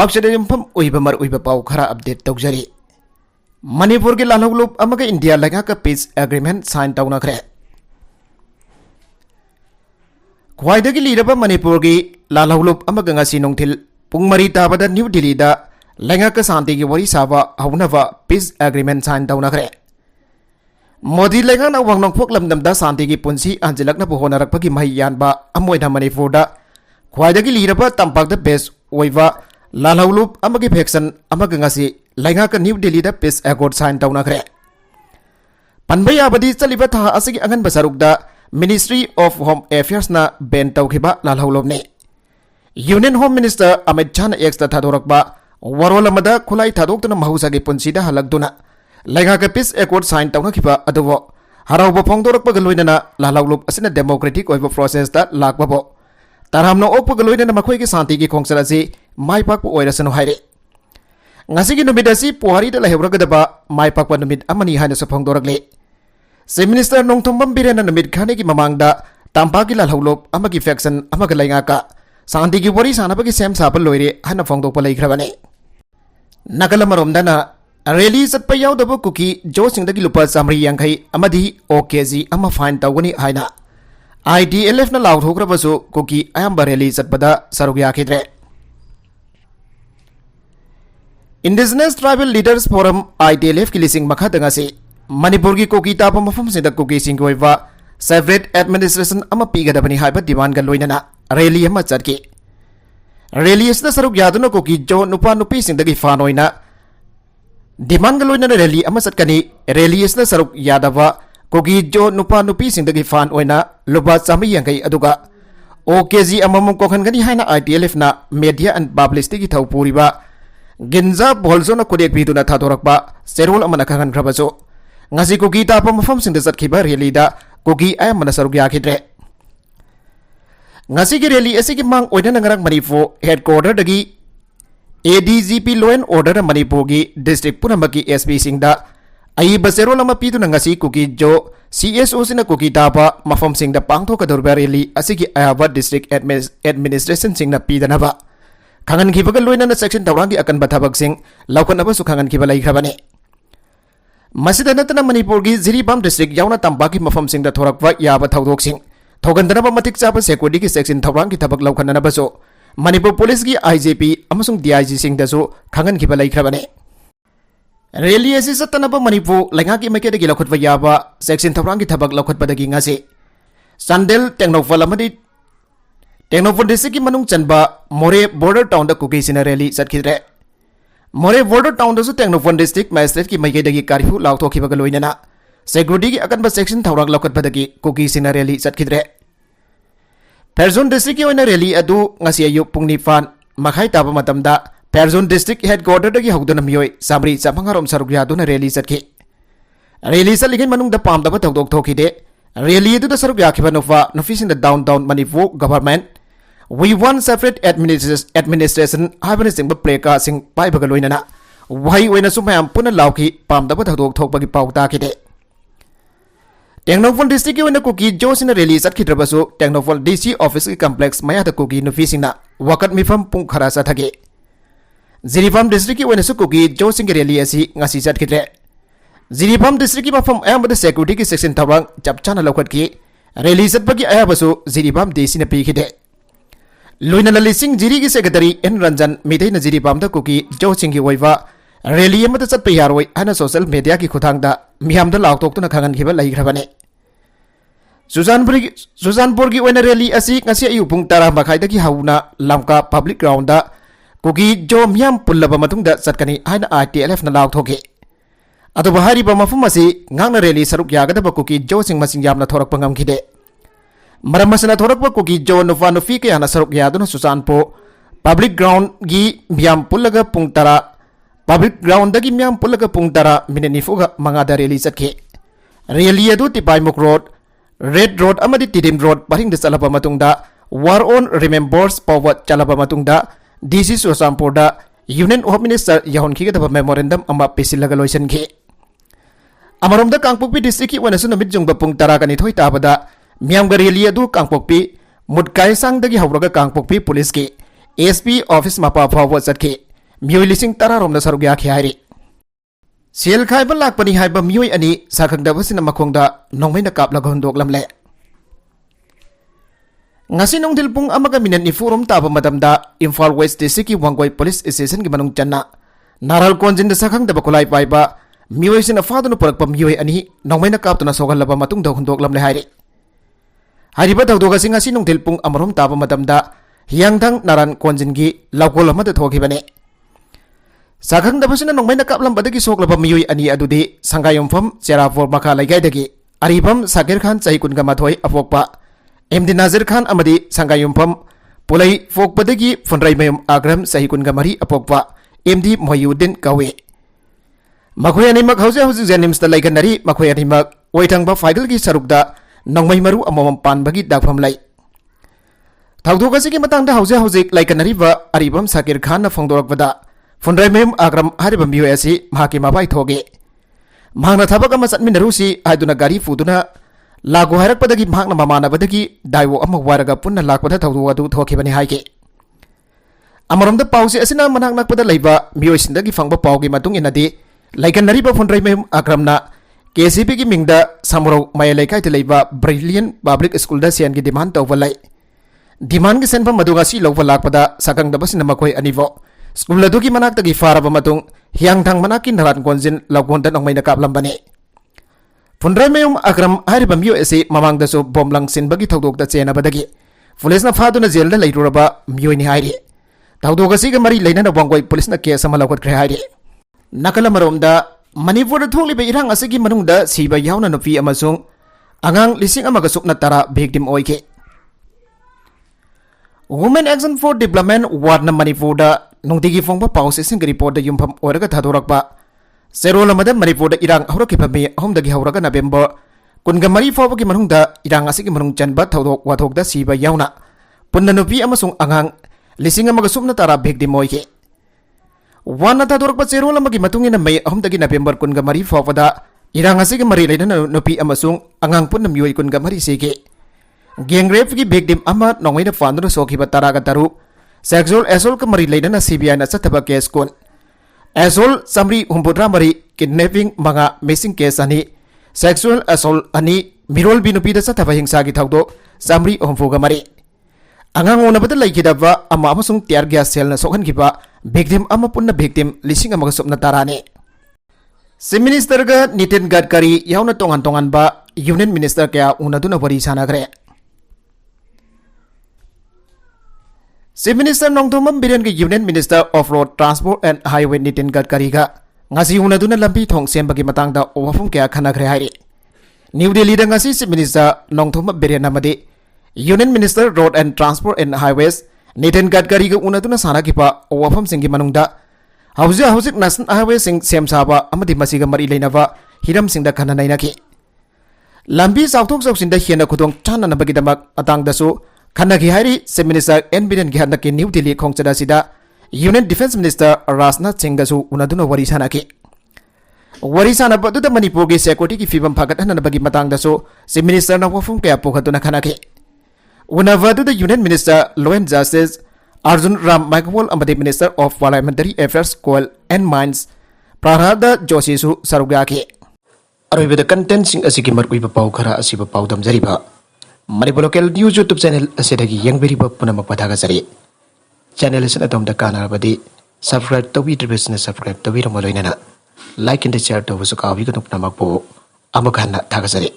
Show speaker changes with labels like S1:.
S1: पाक्सद युमफम उइबा मर उइबा पाउ खरा अपडेट तौजरी मणिपुर की लालहौलुप अमगा इंडिया लगा का पीस एग्रीमेंट साइन तौनखरे ख्वाइदगी लीरबा मणिपुर की लालहौलुप अमगा ngasi नोंथिल पुंग मरी ताबदा न्यू दिल्ली दा लगा का शांति की वरी साबा हौनवा पीस एग्रीमेंट साइन तौनखरे मोदी लगा ना वांगनों फोक लमदमदा शांति की पुंसी अंजलकना होनरकपगी मही यानबा अमोइना मणिपुर दा ख्वाइदगी लीरबा तंपाकदा बेस ओइवा लालहौलुप अमगी फेक्शन अमगा ngasi लगा का न्यू दिल्ली दा पीस एकोर्ड साइन तौनखरे पनबा याबदी चलिबा था असगी अंगन बसरुकदा मिनिस्ट्री ऑफ होम अफेयर्स ना बैन तौखिबा लालहौलुपने union home minister Amit Shah X दा थादोरकबा वरोल अमदा खुलाई थादोक्तुना महौसागी पुंसीदा हलकदुना लगा का पीस एकोर्ड साइन तौनखिबा अदुबो हराउबा फोंदोरकपा गलोइना लालहौलुप असना डेमोक्रेटिक ओइबा प्रोसेस दा लाकबाबो तारामनो ओकपा गलोइना मखोई की शांति की खोंगसल असि माइपाकपा ओइरसनो हाइरे ngasi numit asi puhari da lahewragdaba maipakpa numit amani haina safongdoragले चीफ मिनिस्टर नोंथोंबम बिरेना numit khane की mamangda tampaki lalhौलुप amagi faction amaga lainga ka शांति की वरी सानबगी सेम साबल लोइरे हाना फोंदोकपा लैख्रबने नकलमरोमदना रैली चटपा यावदब कुकी जो सिंगदगी लुपा चामरी यांखै अमदी ओकेजी अमा फाइन तौगनी हाइना IDLF ना लाउथोग्रबसु कुकी अयंबा रैली चटपदा सरुग याखिद्रे indigenous tribal leaders forum IDLF की लिसिंग मखा दंगासी मणिपुर की कोकी ताप मफम सिंदा कुकी सिंगोइवा सेपरेट एडमिनिस्ट्रेशन अमा पीगदबनी हाइबा डिमांड गा लोइनना रैली अमा चटकी रैली असदा सरुक यादुना कोकी जो नुपा नुपी सिंदगी फान ओइना डिमांड गा लोइनना रैली अमा चटकनी रैली असदा सरुक यादवा कोकी जो नुपा नुपी सिंदगी फान ओइना लुबा चामी यांगै अदुगा ओकेजी अमम कोखनगनी हाइना IDLF ना मीडिया एंड पब्लिसिटी की थौपुरिबा गिंजा बोलजोना कुदेक बिदुना थादोरकबा सेरोल अमना खंगनख्रबसो ngasi कुकी ताप मफम सिंद चटखिबा रैली दा कुकी अयमना सरुक याखिद्रे ngasi की रैली असि की मांग ओइना नगरक मणिपुर हेडक्वार्टर दगी ADGP law and order Manipur की डिस्ट्रिक्ट पुनमकी SP सिंगदा अई बसेरोल अमा पिदुना ngasi कुकी जो CSO सिना कुकी तापा मफम सिंगदा पांगथोकदोरबा रैली असि की अयाबा डिस्ट्रिक्ट एडमिनिस्ट्रेशन सिंगना पिदनबा खांगन खिबा लोइना सेक्शन तौरांगी अकनबा थबकसिंग लौखनबसु खांगन खिबा लैख्रबने मसिदा नतना मणिपुर की जिरीबाम डिस्ट्रिक्ट यावना तंबाकी मफम सिंगदा थोरकवा याबा थौदोकसिंग थोगंदनबा मतिक चाबा सेक्युरिटी की सेक्शन तौरांगी थबक लौखननबसु मणिपुर पुलिस की IGP अमसुंग DIG सिंगदसु खांगन खिबा लैख्रबने रैली असि सतनबा मणिपुर लैंगाकी मैकेदगी लौखटवा याबा सेक्शन तौरांगी थबक लौखटपदगी ngasi चांदेल टेक्नोफल अमदी टेक्नोफल डिस्ट्रिक्ट की मनुंग चनबा मोरे बॉर्डर टाउन दा कुकी सिना रैली चटखिद्रे मोरे बॉर्डर टाउन दसु टेक्नोफल डिस्ट्रिक्ट मैजिस्ट्रेट की मैकेदगी कारफू लाउथोखिबा लोइनना सेक्युरिटी की अकनबा सेक्शन थौरांग लौखटपदगी कुकी सिना रैली चटखिद्रे फेरजोन डिस्ट्रिक्ट की ओइना रैली अदु ngasi अयु पुंग 9 मखाई ताबा मतमदा फेरजोन डिस्ट्रिक्ट हेडक्वार्टर दगी हौदना मियोय सामरी चामंगारोम सरुक यादुना रैली चटखि रैली चलिगै मनुंग दा पामदबा थौदोक थोखिदे रैली अदु दा सरुक याखिबा नुफा नुफिसिन दा downtown Manipur government We want separate administration हाइबने सिंग प्लेका सिंग पाइबगा लोइनना वही ओइना सुमयाम पुना लाउखि पामदबा थदोक थोकबगी पाउता किदे टेक्नोफल डिस्ट्रिक्ट की ओइना कुकी जोसिना रैली चटखिद्रबसु टेक्नोफल DC ऑफिस की कॉम्प्लेक्स मया द कुकी नुफिसिंगना वकत मिफम पुंग खरा चथगे जिरीबाम डिस्ट्रिक्ट की ओइना सु कुकी जोसिंग रैली असि ngasi चटखिद्रे जिरीबाम डिस्ट्रिक्ट की मफम अयामबद सेक्युरिटी की सेक्शन थौरांग चपचाना लौखटकी रैली चटबगी अयाबसु जिरीबाम DC ना पीखिदे लोइना ललिसिंग जिरी की सेक्रेटरी N रंजन मिथैना जिरीबाम दा कुकी जो सिंगी ओइवा रैली अमदा चटपा यारोय हाना सोशल मीडिया की खुथांगदा मियामदा लाउथोक्तुना खांगनखिबा लैख्रबने सुजानपुर की ओइना रैली असि ngasi अयु पुंग 10 मखाइदगी हौना लमका पब्लिक ग्राउंड दा कुकी जो मियाम पुल्लबा मतुंगदा चटकनी हाना IDLF ना लाउथोके अदुबा हारिबा मफम असि ngang रैली सरुक यागदबा कुकी जो सिंग मसिंग यामना थोरकपा ngamkhide मरमसना थोरकपा कुकी जो नुफा नुफी के याना सरुक यादुना सुजानपो पब्लिक ग्राउंड की मियाम पुल्लगा पुंग 10 पब्लिक ग्राउंड दगी मियाम पुल्लगा पुंग 10 मिनट निफुगा मंगादा रैली चटखे रैली अदु तिपाइमुक रोड रेड रोड अमदी तिदिम रोड परिंग चलबा मतुंगदा वार ऑन रिमेंबर्स पावर चलबा मतुंगदा DC सुजानपुरदा यूनियन होम मिनिस्टर यहोनखिगदबा मेमोरेंडम अमा पेसिलगा लोइसनखे अमरोमदा कांगपोकपी डिस्ट्रिक्ट की ओइनासु नमित जुंगबा पुंग 10 गनि थोइ ताबदा मियामगा रैली अदु कांगपोकपी मुटकाई सांगदगी हौरगा कांगपोकपी पुलिस की SP ऑफिस मपा फाव चटखे मियोई लिसिंग तरारोम सरुक याखि हाइरि सेल खाइब लाकपनी हाइब मियोई अनि साखंगदबसिना मखोंगदा नोंमैना कापलाग हुंदोकलमले ngasi nongdil pung amaga minute ni forum taba madamda Imphal West District ki Wangoi Police Station ki manung channa naral konjin da sakhang da bakulai paiba mioi sina fadunu porakpa mioi ani nongmaina kaptuna sogalaba matung da hundok lamle hairi hariba dawdoga singa si nongdil pung amarom taba madamda hiyangdang naran konjin gi lawkol amada thokibane sakhang da basina nongmaina kaplam badagi soglaba mioi ani adudi sangayompham cherapur makha laigai dagi aribam Sakir Khan chai kunga mathoi apokpa MD Nazir Khan amadi Sangayumpham Pulai Fok Padagi Funrai Mayum Agram Sahikun Gamari Apokpa MD Mohyuddin Kawe Makoyani Mak Hausa Hausa Janim Stalai Ganari Makoyani Mak Waitang Ba Faidal Gi Sarukda Nongmai Maru Amom Pan Bagi Dakfam Lai Tauduka Sigi Matang da Hausa Hausa Lai Ganari Ba Aribam Sakir Khan na Fongdorak Bada Funrai Mayum Agram Haribam USC Mahakima Bai Thoge Mahna Thabaka Masat Minarusi Aduna Gari Fuduna Lagu harak padagi mahakna mamana badagi daiwo amma waraga punna lakpada thawdu adu thokibani haike amaramda pause asina manak nakpada leiba mioisindagi fangba paugi matung inadi laikan nariba funrai mem akramna KCP gi mingda samuro mayalai kai leiba Brilliant Public School da sian gi demand tawalai demand gi senpa maduga si lawwa lakpada sakang dabasina makoi anivo school adu gi manak tagi faraba matung hiang thang manakin naran konjin lawgon dan ongmaina kaplambane Funrai Mayum Akram Haribam USC Mamang Daso Bomlang Sin Bagi Tawdok da Chena Badagi Police na Faduna Jail da Lairuraba Mio ni Hairi Tawdok Siga Mari Laina na Wangoi Police na Kesa Malawat Kre Hairi Nakala Maromda Manipur da Tholi Ba Irang Asigi Manungda Siba Yauna Nupi Amasung Angang Lising Amagasuk na Tara Victim Oike Women Action for Development Ward na Manipur da Nungtigi Fongpa Pause Sing report da Yumpam Oraga Thadorakpa Serol Madam Manipur da Irang Horoki Pami Hom da Gihawraga November Kunga Mari Foba ki Manung da Irang Asiki Manung Chanba Tawdok Wathok da Siba Yauna Punna Nupi Amasung Angang Lising Amagasum na Tara Victim Oike Wana Tadorpa Serol Amagi Matungin na May Hom da November Kunga Mari Foba da Irang Asiki Mari Laina Nupi Amasung Angang Punna Miyoi Kunga Mari Sike Gang Rape ki Victim Ama Nongway na Fandro Sokiba Taraga Taru Sexual Assault ka Mari Laina na CBI na Sataba Case Kun Assault Samri Humpudra Mari Kidnapping Mga Missing Case Ani Sexual Assault Ani Mirol Binupi da Sataba Hingsa Gi Thawdo Samri Humfuga Mari Angang Una Bada Laikidaba Ama Amasung Tiar Gas Cell na Sokhan Kiba Victim Ama Punna Victim Lising Amagasop na Tarane Si Minister ga Nitin Gadkari Yauna Tongan Ba Union Minister kaya Una Duna Wari Sanagre Si Minister Nongthomam Biren ki Union Minister of Road Transport and Highway Nitin Gadkari ga ngasi una duna lampi thong sembagi matang da overfum kaya khanagre hairi New Delhi da ngasi Si Minister Nongthomam Biren amadi Union Minister Road and Transport and Highways Nitin Gadkari ga una duna sana ki pa overfum singi manungda Hauzik National Highway sing sem saba amadi masiga mari leinava hiram singda khananai naki Lambi sauthok sausinda hiena khudong chana nabagi damak atang dasu Khanagi Hari Si Minister N. Biren Gihanaki New Delhi Khongchada Sida Union Defense Minister Rajnath Singh Gasu Unaduna Wari Sanaki Wari Sanaba Duda Manipur Gi Security Ki Fibam Phagat Hanabagi Matang Dasu Si Minister na Wafum Kaya Pukhatuna Khanaki Unavadu the Union Minister Law and Justice Arjun Ram Meghwal Amadi Minister of Parliamentary Affairs Coal and Mines Prarada Joshi Su Sarugaki Arubida content sing asiki markuiba pau khara asiba pau damjariba Manipur Local News YouTube channel asidagi yang beriba punamak padaga sari channel is atom da kana badi subscribe tawi business subscribe tawi ramaloina like and share to wasu kawi ko punamak po amakana daga sari